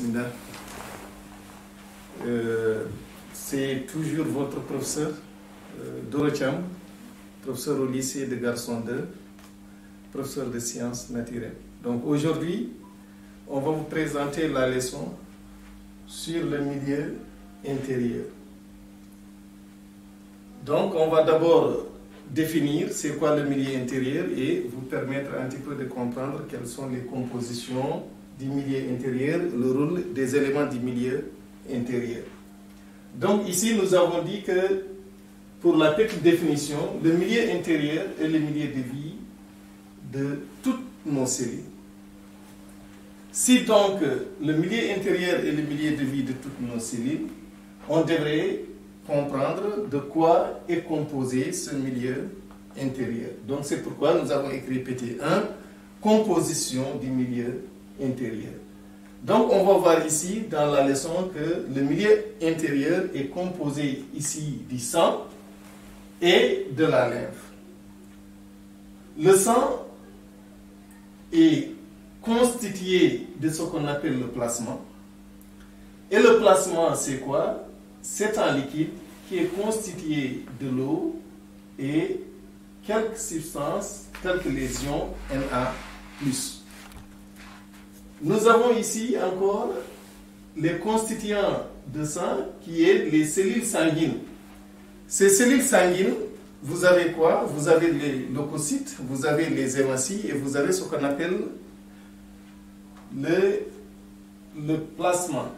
Bismillah. C'est toujours votre professeur Dorocham, professeur au lycée de Garçon 2, professeur de sciences naturelles. Donc aujourd'hui, on va vous présenter la leçon sur le milieu intérieur. Donc on va d'abord définir c'est quoi le milieu intérieur et vous permettre un petit peu de comprendre quelles sont les compositions du milieu intérieur, le rôle des éléments du milieu intérieur. Donc ici nous avons dit que pour la petite définition, le milieu intérieur est le milieu de vie de toutes nos cellules. Si donc le milieu intérieur est le milieu de vie de toutes nos cellules, on devrait comprendre de quoi est composé ce milieu intérieur. Donc c'est pourquoi nous avons écrit petit 1, composition du milieu intérieur. Donc on va voir ici dans la leçon que le milieu intérieur est composé ici du sang et de la lymphe. Le sang est constitué de ce qu'on appelle le plasma. Et le plasma, c'est quoi? C'est un liquide qui est constitué de l'eau et quelques substances telles que les ions Na+. Nous avons ici encore les constituants de sang qui est les cellules sanguines. Ces cellules sanguines, vous avez quoi? Vous avez les leucocytes, vous avez les hématies et vous avez ce qu'on appelle le plasma.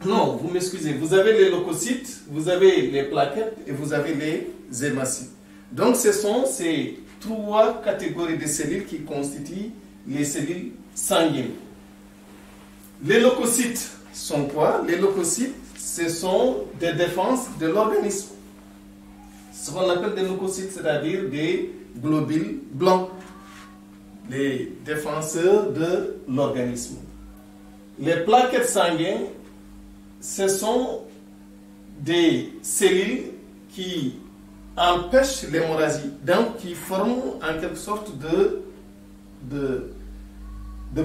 Non, vous m'excusez, vous avez les leucocytes, vous avez les plaquettes et vous avez les hématies. Donc ce sont ces trois catégories de cellules qui constituent les cellules sanguines. Les leucocytes sont quoi? Les leucocytes, ce sont des défenses de l'organisme. Ce qu'on appelle des leucocytes, c'est-à-dire des globules blancs, les défenseurs de l'organisme. Les plaquettes sanguines, ce sont des cellules qui empêchent l'hémorragie, donc qui forment en quelque sorte de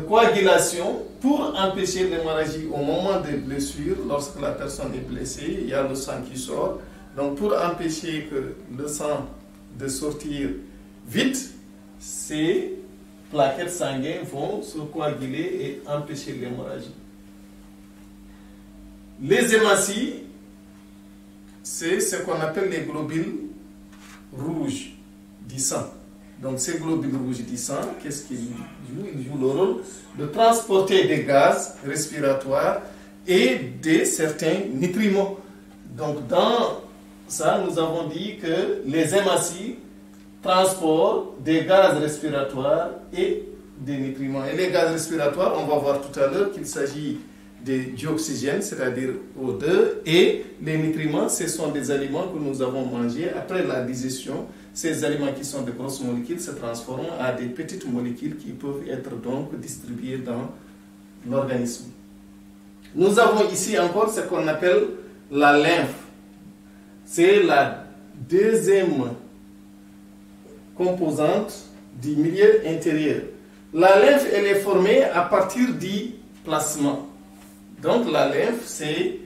coagulation pour empêcher l'hémorragie au moment des blessures. Lorsque la personne est blessée, il y a le sang qui sort. Donc pour empêcher que le sang de sortir vite, ces plaquettes sanguines vont se coaguler et empêcher l'hémorragie. Les hématies, c'est ce qu'on appelle les globules rouges du sang. Donc ces globules rouges du sang, qu'est-ce qu'ils jouent? Ils jouent le rôle de transporter des gaz respiratoires et de certains nutriments. Donc dans ça, nous avons dit que les hématies transportent des gaz respiratoires et des nutriments. Et les gaz respiratoires, on va voir tout à l'heure qu'il s'agit du oxygène, c'est-à-dire O2, et les nutriments, ce sont des aliments que nous avons mangés après la digestion. Ces aliments qui sont de grosses molécules se transforment en des petites molécules qui peuvent être donc distribuées dans l'organisme. Nous avons ici encore ce qu'on appelle la lymphe. C'est la deuxième composante du milieu intérieur. La lymphe, elle est formée à partir du plasma. Donc la lymphe, c'est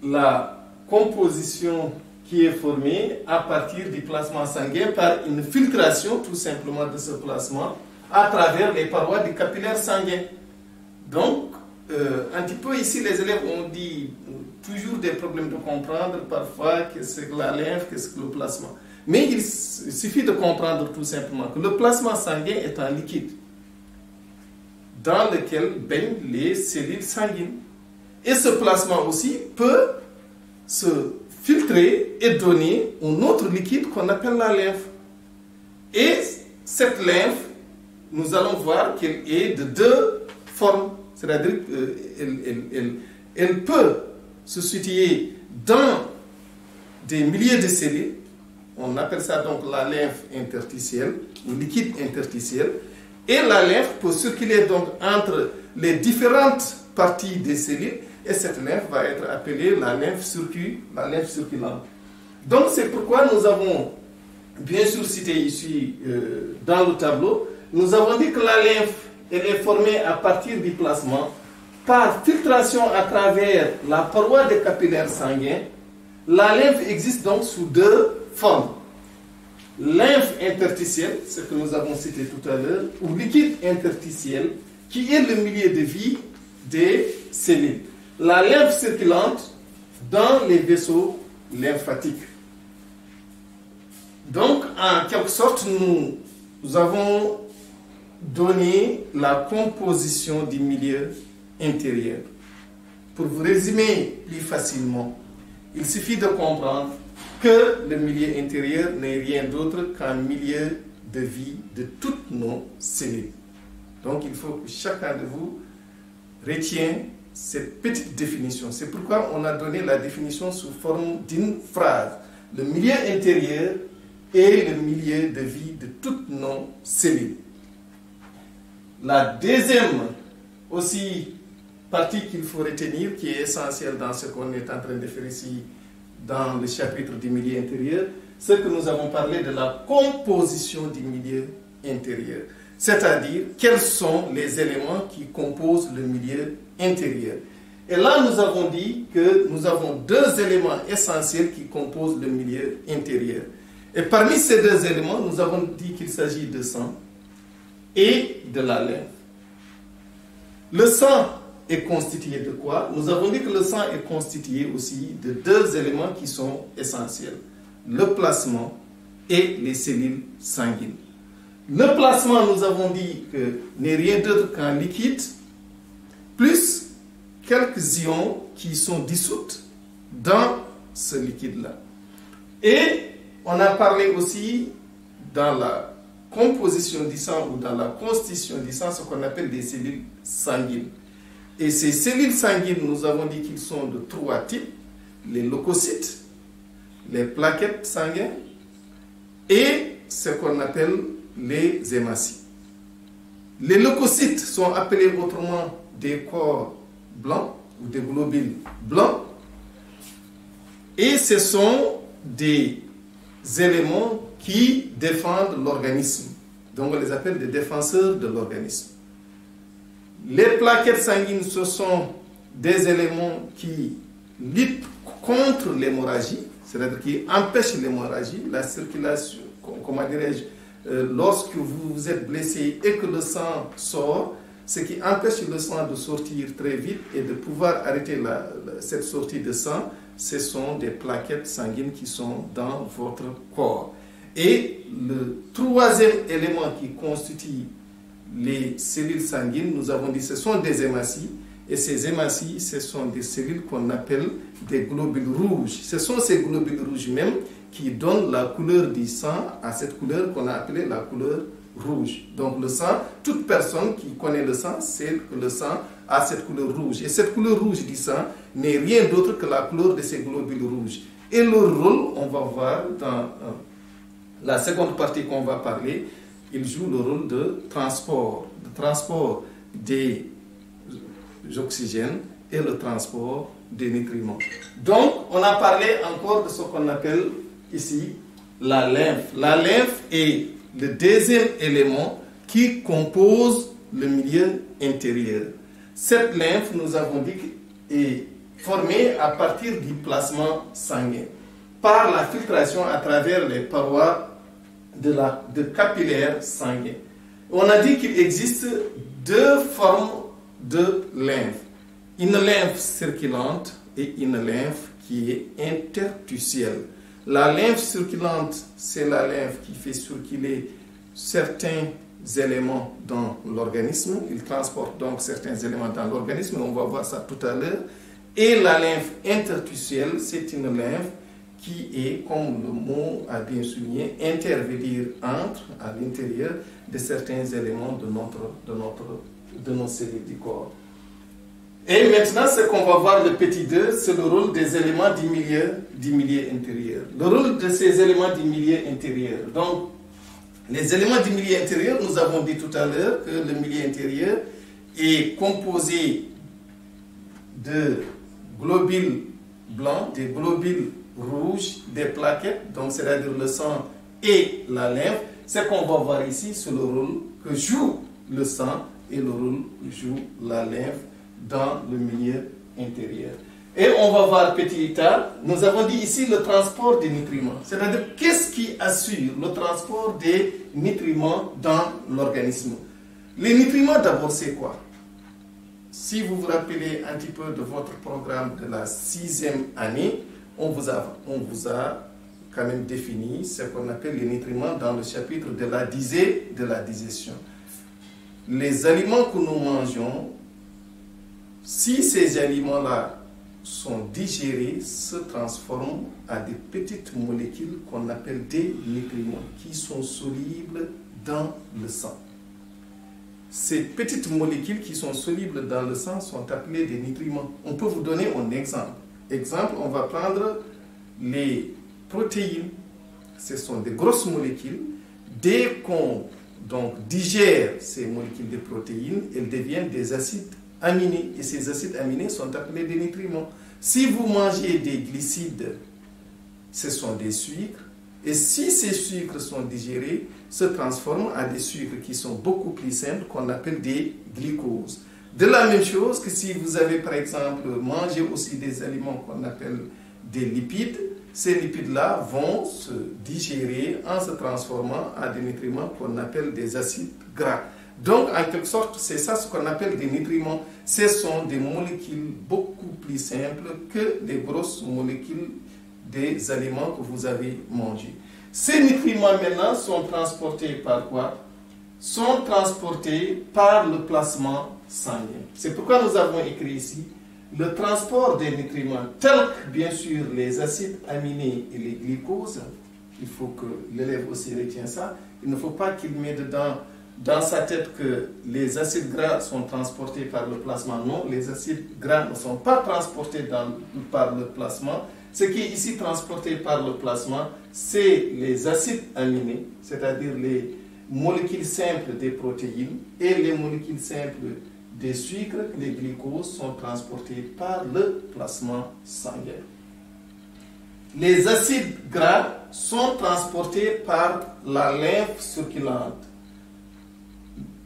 la composition qui est formée à partir du plasma sanguin par une filtration tout simplement de ce plasma à travers les parois du capillaire sanguin. Donc, un petit peu ici, les élèves ont dit toujours des problèmes de comprendre parfois qu'est-ce que la lymphe, qu'est-ce que le plasma. Mais il suffit de comprendre tout simplement que le plasma sanguin est un liquide dans lequel baignent les cellules sanguines. Et ce plasma aussi peut se filtrer et donner un autre liquide qu'on appelle la lymphe. Et cette lymphe, nous allons voir qu'elle est de deux formes. C'est-à-dire qu'elle peut se situer dans des milliers de cellules. On appelle ça donc la lymphe interstitielle, ou liquide interstitiel. Et la lymphe peut circuler donc entre les différentes parties des cellules. Et cette lymphe va être appelée la lymphe circulante. Donc c'est pourquoi nous avons bien sûr cité ici dans le tableau, nous avons dit que la lymphe elle est formée à partir du plasma par filtration à travers la paroi des capillaires sanguins, la lymphe existe donc sous deux formes. Lymphe interstitielle, ce que nous avons cité tout à l'heure, ou liquide interstitiel, qui est le milieu de vie des cellules. La lymphe circulante dans les vaisseaux lymphatiques. Donc, en quelque sorte, nous avons donné la composition du milieu intérieur. Pour vous résumer plus facilement, il suffit de comprendre que le milieu intérieur n'est rien d'autre qu'un milieu de vie de toutes nos cellules. Donc, il faut que chacun de vous retienne cette petite définition. C'est pourquoi on a donné la définition sous forme d'une phrase. Le milieu intérieur est le milieu de vie de toutes nos cellules. La deuxième aussi partie qu'il faut retenir, qui est essentielle dans ce qu'on est en train de faire ici dans le chapitre du milieu intérieur, c'est que nous avons parlé de la composition du milieu intérieur. C'est-à-dire, quels sont les éléments qui composent le milieu intérieur. Et là, nous avons dit que nous avons deux éléments essentiels qui composent le milieu intérieur. Et parmi ces deux éléments, nous avons dit qu'il s'agit de sang et de la lymphe. Le sang est constitué de quoi? Nous avons dit que le sang est constitué aussi de deux éléments qui sont essentiels. Le plasma et les cellules sanguines. Le plasma, nous avons dit que n'est rien d'autre qu'un liquide, plus quelques ions qui sont dissous dans ce liquide-là. Et on a parlé aussi dans la composition du sang ou dans la constitution du sang, ce qu'on appelle des cellules sanguines. Et ces cellules sanguines, nous avons dit qu'ils sont de trois types: les leucocytes, les plaquettes sanguines et ce qu'on appelle les hématies. Les leucocytes sont appelés autrement des corps blancs ou des globules blancs, et ce sont des éléments qui défendent l'organisme. Donc on les appelle des défenseurs de l'organisme. Les plaquettes sanguines, ce sont des éléments qui luttent contre l'hémorragie, c'est-à-dire qui empêchent l'hémorragie, la circulation, comment dirais-je, lorsque vous êtes blessé et que le sang sort, ce qui empêche le sang de sortir très vite et de pouvoir arrêter cette sortie de sang, ce sont des plaquettes sanguines qui sont dans votre corps. Et le troisième élément qui constitue les cellules sanguines, nous avons dit, ce sont des hématies. Et ces hématies, ce sont des cellules qu'on appelle des globules rouges. Ce sont ces globules rouges même qui donnent la couleur du sang à cette couleur qu'on a appelée la couleur rouge. Donc le sang, toute personne qui connaît le sang sait que le sang a cette couleur rouge. Et cette couleur rouge du sang n'est rien d'autre que la couleur de ces globules rouges. Et leur rôle, on va voir dans la seconde partie qu'on va parler, il joue le rôle de transport des oxygènes et le transport des nutriments. Donc, on a parlé encore de ce qu'on appelle ici la lymphe. La lymphe est le deuxième élément qui compose le milieu intérieur. Cette lymphe, nous avons dit, est formée à partir du plasma sanguin par la filtration à travers les parois de capillaires sanguins. On a dit qu'il existe deux formes de lymphe. Une lymphe circulante et une lymphe qui est interstitielle. La lymphe circulante, c'est la lymphe qui fait circuler certains éléments dans l'organisme. Il transporte donc certains éléments dans l'organisme. On va voir ça tout à l'heure. Et la lymphe interstitielle, c'est une lymphe qui est, comme le mot a bien souligné, intervenir entre, à l'intérieur de certains éléments de nos cellules du corps. Et maintenant, ce qu'on va voir, le petit 2, c'est le rôle des éléments du milieu intérieur. Le rôle de ces éléments du milieu intérieur. Donc, les éléments du milieu intérieur, nous avons dit tout à l'heure que le milieu intérieur est composé de globules blancs, des globules rouges, des plaquettes, donc c'est-à-dire le sang et la lymphe. Ce qu'on va voir ici, c'est le rôle que joue le sang et le rôle que joue la lymphe dans le milieu intérieur. Et on va voir petit a, nous avons dit ici le transport des nutriments. C'est-à-dire, qu'est-ce qui assure le transport des nutriments dans l'organisme? Les nutriments, d'abord, c'est quoi? Si vous vous rappelez un petit peu de votre programme de la 6e année, on vous a quand même défini ce qu'on appelle les nutriments dans le chapitre de la disée, de la digestion. Les aliments que nous mangeons, si ces aliments-là sont digérés, se transforment à des petites molécules qu'on appelle des nutriments, qui sont solubles dans le sang. Ces petites molécules qui sont solubles dans le sang sont appelées des nutriments. On peut vous donner un exemple. Exemple, on va prendre les protéines. Ce sont des grosses molécules. Dès qu'on digère ces molécules de protéines, elles deviennent des acides aminés. Et ces acides aminés sont appelés des nutriments. Si vous mangez des glucides, ce sont des sucres. Et si ces sucres sont digérés, se transforment en des sucres qui sont beaucoup plus simples, qu'on appelle des glucoses. De la même chose que si vous avez par exemple mangé aussi des aliments qu'on appelle des lipides, ces lipides-là vont se digérer en se transformant en des nutriments qu'on appelle des acides gras. Donc, en quelque sorte, c'est ça ce qu'on appelle des nutriments. Ce sont des molécules beaucoup plus simples que les grosses molécules des aliments que vous avez mangés. Ces nutriments maintenant sont transportés par quoi? Sont transportés par le plasma sanguin. C'est pourquoi nous avons écrit ici le transport des nutriments, tels que bien sûr les acides aminés et les glucoses. Il faut que l'élève aussi retienne ça. Il ne faut pas qu'il mette dans sa tête que les acides gras sont transportés par le plasma. Non, les acides gras ne sont pas transportés par le plasma. Ce qui est ici transporté par le plasma, c'est les acides aminés, c'est-à-dire les molécules simples des protéines et les molécules simples des sucres, les glucoses, sont transportés par le plasma sanguin. Les acides gras sont transportés par la lymphe circulante.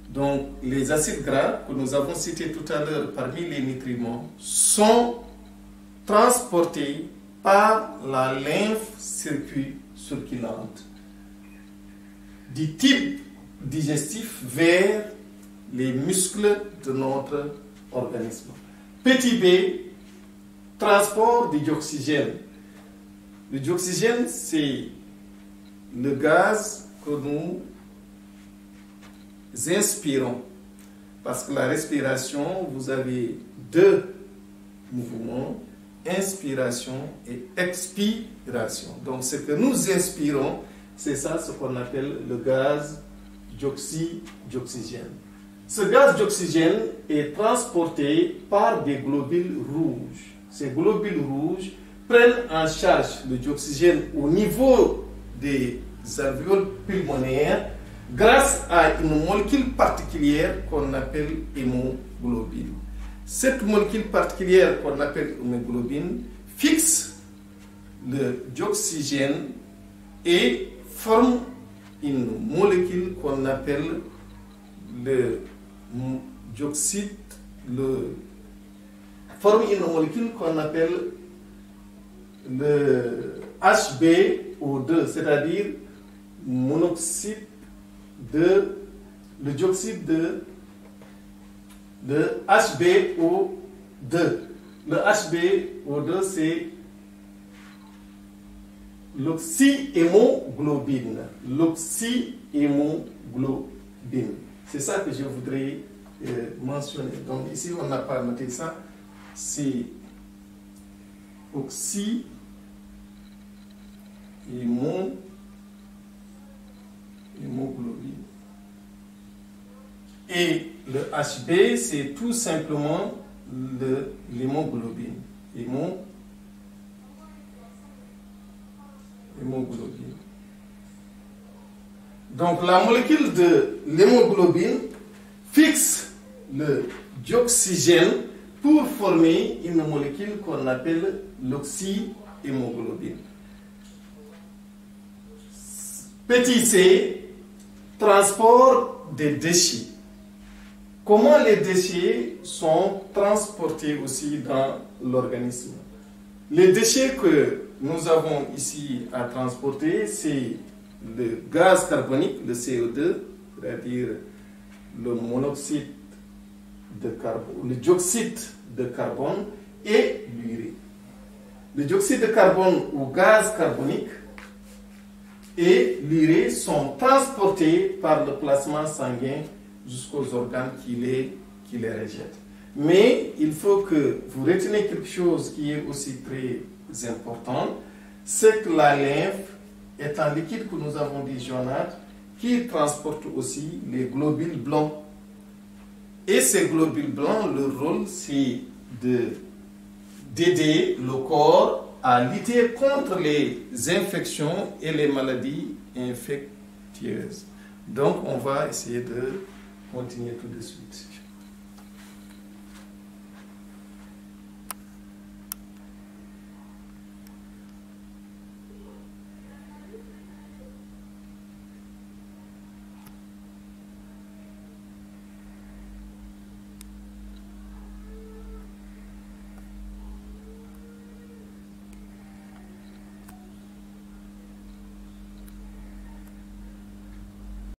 Donc, les acides gras que nous avons cités tout à l'heure parmi les nutriments sont transportés par la lymphe circulante du type digestif vers les muscles de notre organisme. Petit b, transport du dioxygène. Le dioxygène, c'est le gaz que nous inspirons. Parce que la respiration, vous avez deux mouvements, inspiration et expiration. Donc ce que nous inspirons, c'est ça ce qu'on appelle le gaz d'oxygène. Ce gaz d'oxygène est transporté par des globules rouges. Ces globules rouges prennent en charge le dioxygène au niveau des alvéoles pulmonaires grâce à une molécule particulière qu'on appelle hémoglobine. Cette molécule particulière qu'on appelle hémoglobine fixe le dioxygène et forme une molécule qu'on appelle le dioxyde, forme une molécule qu'on appelle le HbO2, c'est-à-dire monoxyde de le dioxyde de HbO2. Le HbO2, c'est l'oxyhémoglobine. L'oxyhémoglobine. C'est ça que je voudrais mentionner. Donc ici, on n'a pas noté ça. C'est oxyhémoglobine. Et le Hb, c'est tout simplement l'hémoglobine. Hémoglobine. Donc la molécule de l'hémoglobine fixe le dioxygène pour former une molécule qu'on appelle l'oxyhémoglobine. Petit c, transport des déchets. Comment les déchets sont transportés aussi dans l'organisme? Les déchets que nous avons ici à transporter, c'est le gaz carbonique, le CO2, c'est-à-dire le monoxyde de carbone, le dioxyde de carbone et l'urée. Le dioxyde de carbone ou gaz carbonique et l'urée sont transportés par le plasma sanguin jusqu'aux organes qui les rejettent. Mais il faut que vous reteniez quelque chose qui est aussi très important, c'est que la lymphe est un liquide que nous avons dit jaunâtre qui transporte aussi les globules blancs. Et ces globules blancs, leur rôle, c'est d'aider le corps à lutter contre les infections et les maladies infectieuses. Donc, on va essayer de continuer tout de suite.